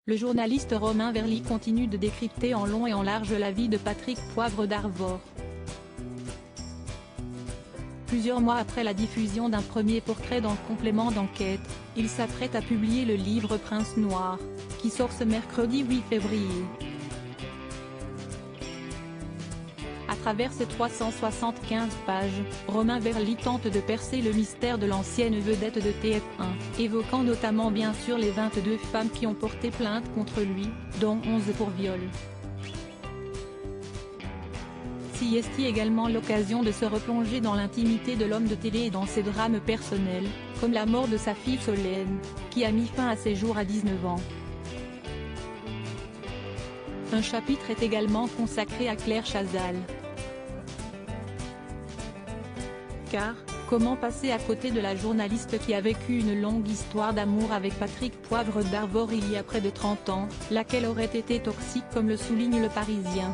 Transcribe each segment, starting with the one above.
Le journaliste Romain Verly continue de décrypter en long et en large la vie de Patrick Poivre d'Arvor. Plusieurs mois après la diffusion d'un premier portrait dans Complément d'enquête, il s'apprête à publier le livre Prince Noir, qui sort ce mercredi 8 février. À travers ses 375 pages, Romain Verly tente de percer le mystère de l'ancienne vedette de TF1, évoquant notamment bien sûr les 22 femmes qui ont porté plainte contre lui, dont 11 pour viol. S'y est également l'occasion de se replonger dans l'intimité de l'homme de télé et dans ses drames personnels, comme la mort de sa fille Solène, qui a mis fin à ses jours à 19 ans. Un chapitre est également consacré à Claire Chazal. Car, comment passer à côté de la journaliste qui a vécu une longue histoire d'amour avec Patrick Poivre d'Arvor il y a près de 30 ans, laquelle aurait été toxique comme le souligne Le Parisien.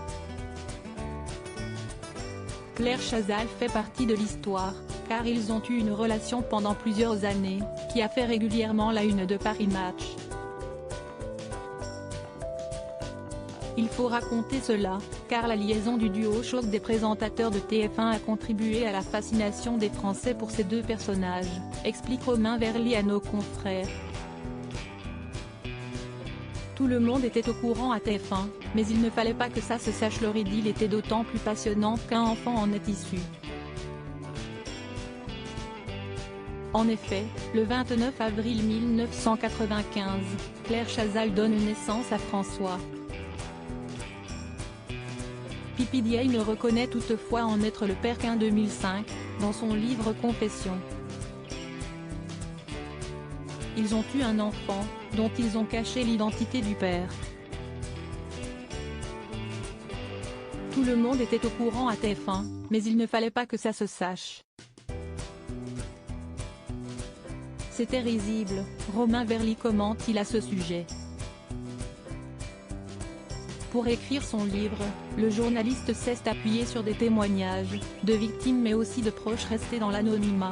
Claire Chazal fait partie de l'histoire, car ils ont eu une relation pendant plusieurs années, qui a fait régulièrement la une de Paris Match. Il faut raconter cela, car la liaison du duo choc des présentateurs de TF1 a contribué à la fascination des Français pour ces deux personnages, explique Romain Verly à nos confrères. Tout le monde était au courant à TF1, mais il ne fallait pas que ça se sache. Leur idylle était d'autant plus passionnante qu'un enfant en est issu. En effet, le 29 avril 1995, Claire Chazal donne naissance à François. PPDA ne reconnaît toutefois en être le père qu'en 2005, dans son livre Confessions. Ils ont eu un enfant, dont ils ont caché l'identité du père. Tout le monde était au courant à TF1, mais il ne fallait pas que ça se sache. C'était risible, Romain Verly commente-t-il à ce sujet. Pour écrire son livre, le journaliste s'est appuyé sur des témoignages, de victimes mais aussi de proches restés dans l'anonymat.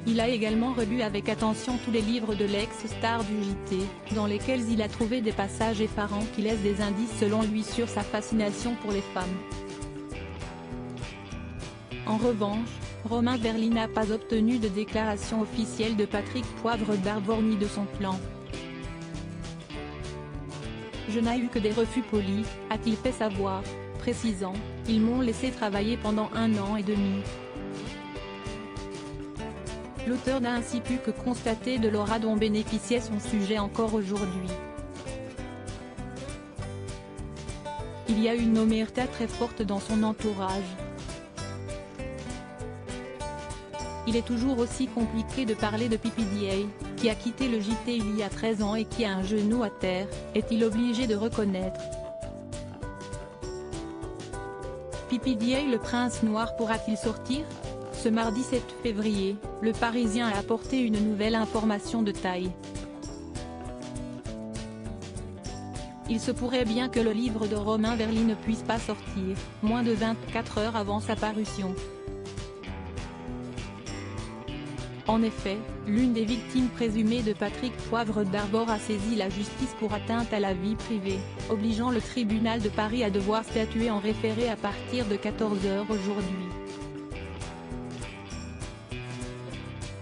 Il a également relu avec attention tous les livres de l'ex-star du JT, dans lesquels il a trouvé des passages effarants qui laissent des indices selon lui sur sa fascination pour les femmes. En revanche, Romain Verly n'a pas obtenu de déclaration officielle de Patrick Poivre d'Arvor ni de son clan. Je n'ai eu que des refus polis, a-t-il fait savoir, précisant, ils m'ont laissé travailler pendant 1 an et demi. L'auteur n'a ainsi pu que constater de l'aura dont bénéficiait son sujet encore aujourd'hui. Il y a une omerta très forte dans son entourage. Il est toujours aussi compliqué de parler de PPDA, qui a quitté le JT il y a 13 ans et qui a un genou à terre, est-il obligé de reconnaître. PPDA le Prince Noir pourra-t-il sortir ? Ce mardi 7 février, Le Parisien a apporté une nouvelle information de taille. Il se pourrait bien que le livre de Romain Verly ne puisse pas sortir, moins de 24 heures avant sa parution. En effet, l'une des victimes présumées de Patrick Poivre d'Arvor a saisi la justice pour atteinte à la vie privée, obligeant le tribunal de Paris à devoir statuer en référé à partir de 14 h aujourd'hui.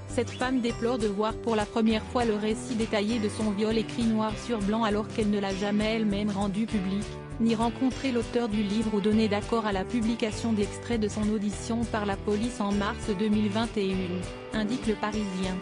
Cette femme déplore de voir pour la première fois le récit détaillé de son viol écrit noir sur blanc alors qu'elle ne l'a jamais elle-même rendu public, ni rencontré l'auteur du livre ou donné d'accord à la publication d'extraits de son audition par la police en mars 2021, indique Le Parisien.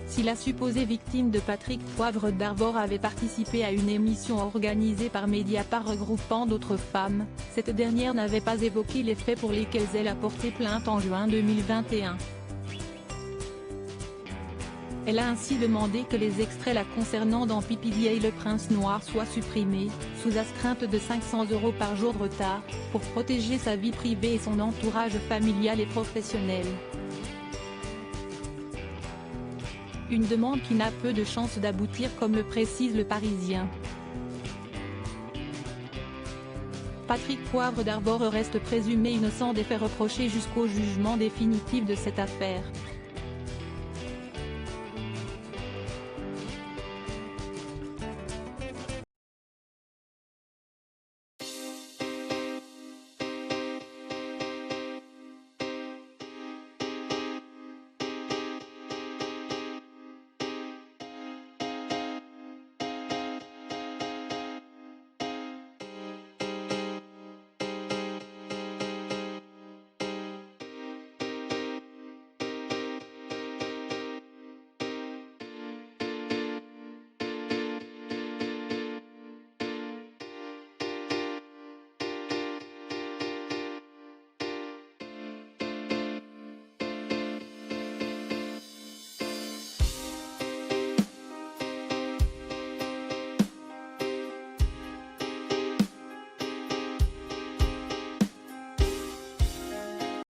Si la supposée victime de Patrick Poivre d'Arvor avait participé à une émission organisée par Mediapart regroupant d'autres femmes, cette dernière n'avait pas évoqué les faits pour lesquels elle a porté plainte en juin 2021. Elle a ainsi demandé que les extraits la concernant dans PPDA et le Prince Noir soient supprimés, sous astreinte de 500 € par jour de retard, pour protéger sa vie privée et son entourage familial et professionnel. Une demande qui n'a peu de chances d'aboutir comme le précise Le Parisien. Patrick Poivre d'Arvor reste présumé innocent des faits reprochés jusqu'au jugement définitif de cette affaire.